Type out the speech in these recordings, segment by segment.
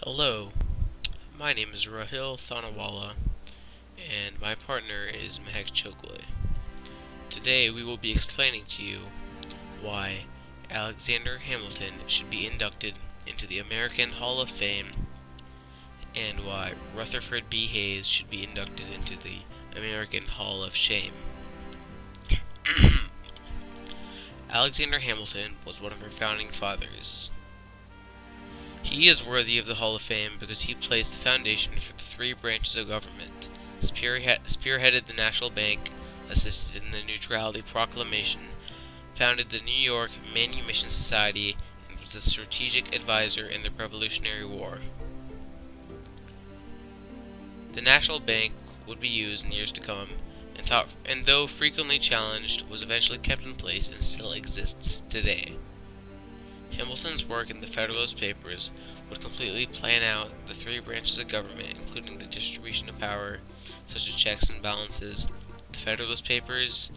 Hello, my name is Rahil Thanawala, and my partner is Mahek Chougule. Today we will be explaining to you why Alexander Hamilton should be inducted into the American Hall of Fame and why Rutherford B. Hayes should be inducted into the American Hall of Shame. Alexander Hamilton was one of our founding fathers. He is worthy of the Hall of Fame because he placed the foundation for the three branches of government, spearheaded the National Bank, assisted in the Neutrality Proclamation, founded the New York Manumission Society, and was a strategic advisor in the Revolutionary War. The National Bank would be used in years to come, and though frequently challenged, was eventually kept in place and still exists today. Hamilton's work in the Federalist Papers would completely plan out the three branches of government, including the distribution of power, such as checks and balances. The Federalist Papers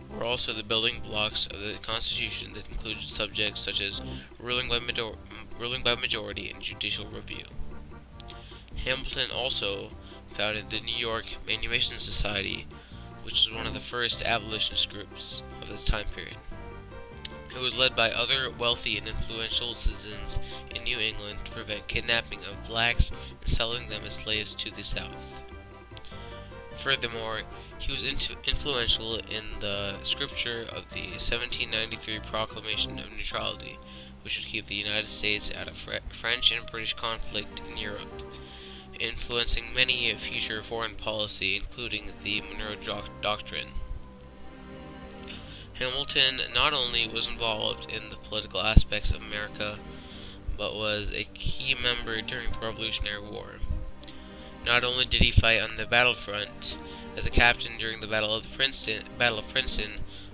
were also the building blocks of the Constitution that included subjects such as ruling by majority and judicial review. Hamilton also founded the New York Manumission Society, which was one of the first abolitionist groups of this time period. It was led by other wealthy and influential citizens in New England to prevent kidnapping of blacks and selling them as slaves to the South. Furthermore, he was influential in the scripture of the 1793 Proclamation of Neutrality, which would keep the United States out of French and British conflict in Europe, influencing many future foreign policy, including the Monroe Doctrine. Hamilton not only was involved in the political aspects of America, but was a key member during the Revolutionary War. Not only did he fight on the battlefront as a captain during the Battle of Princeton,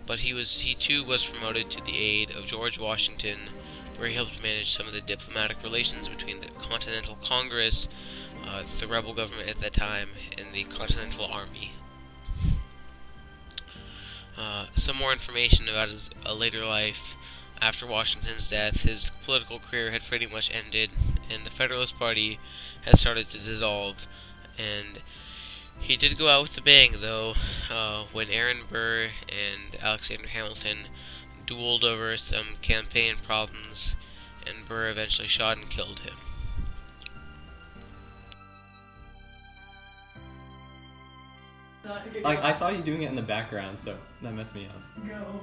but he too was promoted to the aid of George Washington, where he helped manage some of the diplomatic relations between the Continental Congress, the rebel government at that time, and the Continental Army. Some more information about his later life. After Washington's death, his political career had pretty much ended, and the Federalist Party had started to dissolve. And he did go out with a bang, though, when Aaron Burr and Alexander Hamilton dueled over some campaign problems, and Burr eventually shot and killed him. I saw you doing it in the background, so that messed me up. Go.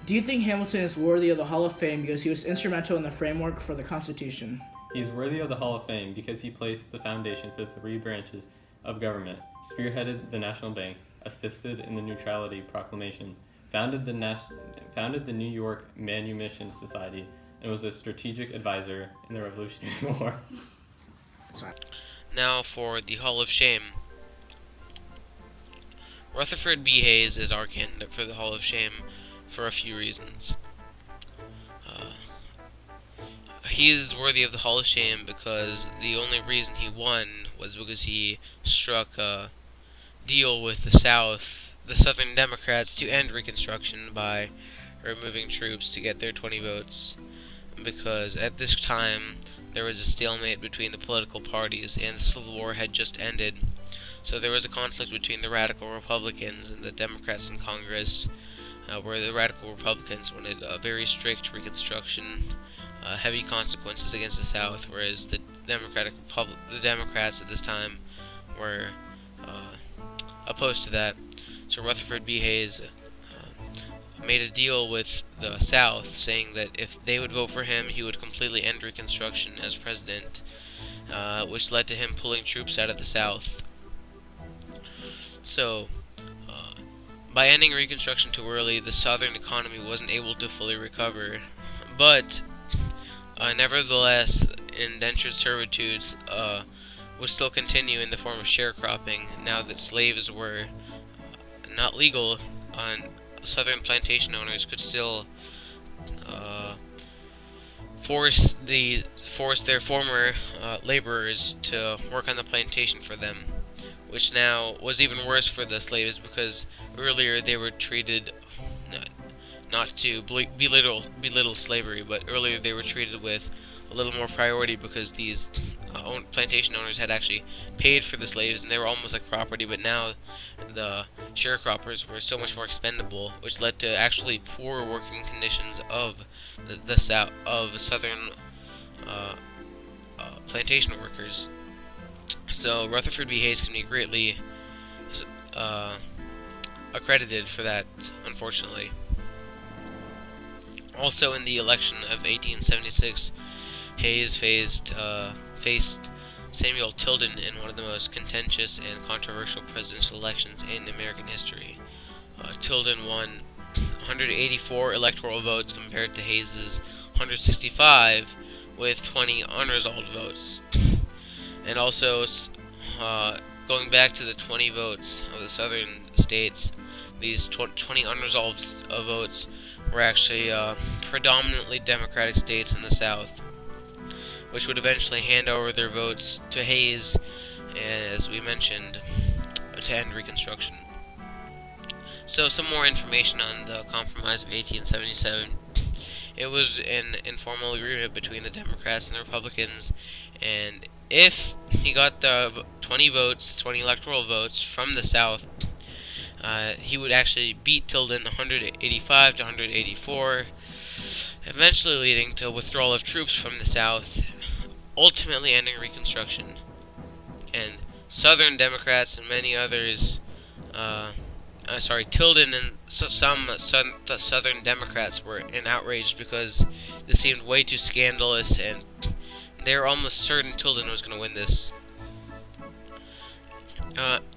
Do you think Hamilton is worthy of the Hall of Fame because he was instrumental in the framework for the Constitution? He's worthy of the Hall of Fame because he placed the foundation for the three branches of government, spearheaded the National Bank, assisted in the Neutrality Proclamation, founded the New York Manumission Society, and was a strategic advisor in the Revolutionary War. Now for the Hall of Shame. Rutherford B. Hayes is our candidate for the Hall of Shame for a few reasons. He is worthy of the Hall of Shame because the only reason he won was because he struck a deal with the Southern Democrats, to end Reconstruction by removing troops to get their 20 votes. Because at this time, there was a stalemate between the political parties, and the Civil War had just ended. So there was a conflict between the radical Republicans and the Democrats in Congress, where the radical Republicans wanted a very strict Reconstruction, heavy consequences against the South, whereas the Democrats at this time were opposed to that. So Rutherford B. Hayes made a deal with the South, saying that if they would vote for him, he would completely end Reconstruction as president, which led to him pulling troops out of the South. So, by ending Reconstruction too early, the Southern economy wasn't able to fully recover. But, nevertheless, indentured servitudes would still continue in the form of sharecropping, now that slaves were not legal. Southern plantation owners could still force their former laborers to work on the plantation for them, which now was even worse for the slaves because earlier they were treated, not to belittle slavery, but earlier they were treated with a little more priority because these plantation owners had actually paid for the slaves and they were almost like property, but now the sharecroppers were so much more expendable, which led to actually poor working conditions of the south of southern plantation workers. So Rutherford B. Hayes can be greatly accredited for that, unfortunately. Also, in the election of 1876, Hayes faced Samuel Tilden in one of the most contentious and controversial presidential elections in American history. Tilden won 184 electoral votes compared to Hayes's 165, with 20 unresolved votes. And also, going back to the 20 votes of the southern states, these 20 unresolved votes were actually predominantly Democratic states in the South, which would eventually hand over their votes to Hayes, as we mentioned, to end Reconstruction. So some more information on the Compromise of 1877. It was an informal agreement between the Democrats and the Republicans, and if he got the 20 electoral votes from the South, he would actually beat Tilden 185 to 184, eventually leading to withdrawal of troops from the South, ultimately ending Reconstruction. And Southern Democrats and many others, Tilden and some Southern Democrats were outraged because this seemed way too scandalous, and they were almost certain Tilden was going to win this.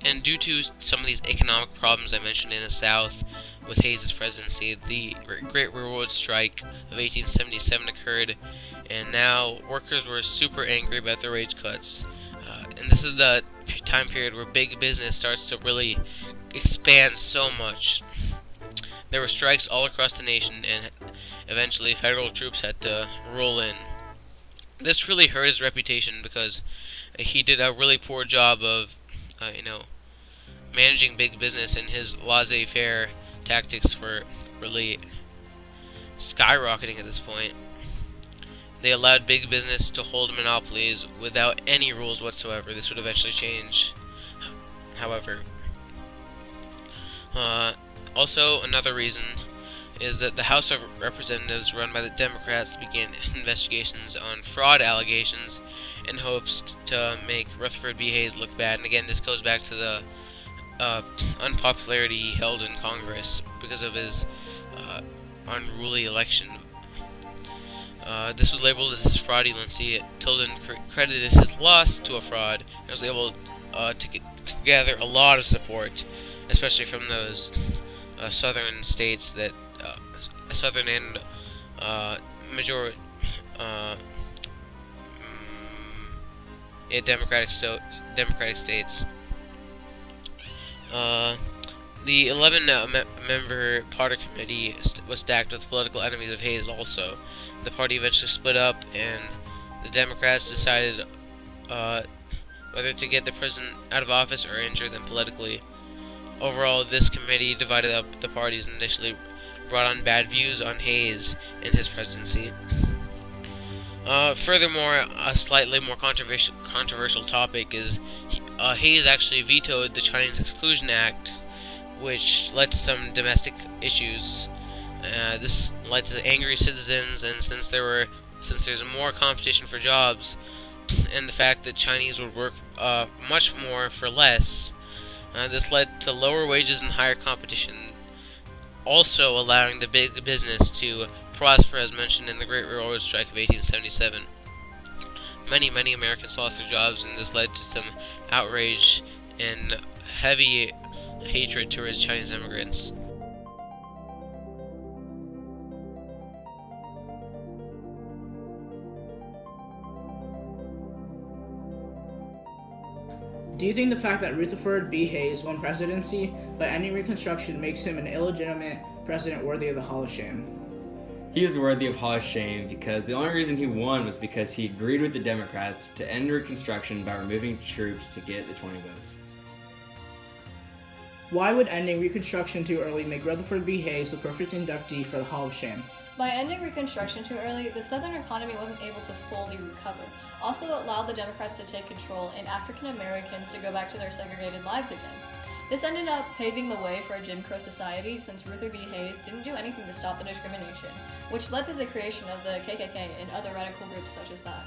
And due to some of these economic problems I mentioned in the South with Hayes' presidency, the Great Railroad Strike of 1877 occurred, and now workers were super angry about their wage cuts. And this is the time period where big business starts to really expand so much. There were strikes all across the nation, and eventually federal troops had to roll in. This really hurt his reputation because he did a really poor job of managing big business, and his laissez-faire tactics were really skyrocketing at this point. They allowed big business to hold monopolies without any rules whatsoever. This would eventually change, however. Also, another reason is that the House of Representatives, run by the Democrats, began investigations on fraud allegations in hopes to make Rutherford B. Hayes look bad. And again, this goes back to the unpopularity he held in Congress because of his unruly election. This was labeled as fraudulency. Tilden credited his loss to a fraud and was able to gather a lot of support, especially from those southern states that southern and Democratic states. The 11-member Potter Committee was stacked with political enemies of Hayes also. The party eventually split up, and the Democrats decided whether to get the president out of office or injure them politically. Overall, this committee divided up the parties and initially brought on bad views on Hayes and his presidency. Furthermore, a slightly more controversial topic is Hayes actually vetoed the Chinese Exclusion Act, which led to some domestic issues. This led to angry citizens, and since there's more competition for jobs, and the fact that Chinese would work much more for less, this led to lower wages and higher competition, also allowing the big business to prosper, as mentioned in the Great Railroad Strike of 1877. Many Americans lost their jobs, and this led to some outrage and heavy hatred towards Chinese immigrants. Do you think the fact that Rutherford B. Hayes won presidency by ending Reconstruction makes him an illegitimate president worthy of the Hall of Shame? He is worthy of Hall of Shame because the only reason he won was because he agreed with the Democrats to end Reconstruction by removing troops to get the 20 votes. Why would ending Reconstruction too early make Rutherford B. Hayes the perfect inductee for the Hall of Shame? By ending Reconstruction too early, the Southern economy wasn't able to fully recover. Also, it allowed the Democrats to take control and African Americans to go back to their segregated lives again. This ended up paving the way for a Jim Crow society since Rutherford B. Hayes didn't do anything to stop the discrimination, which led to the creation of the KKK and other radical groups such as that.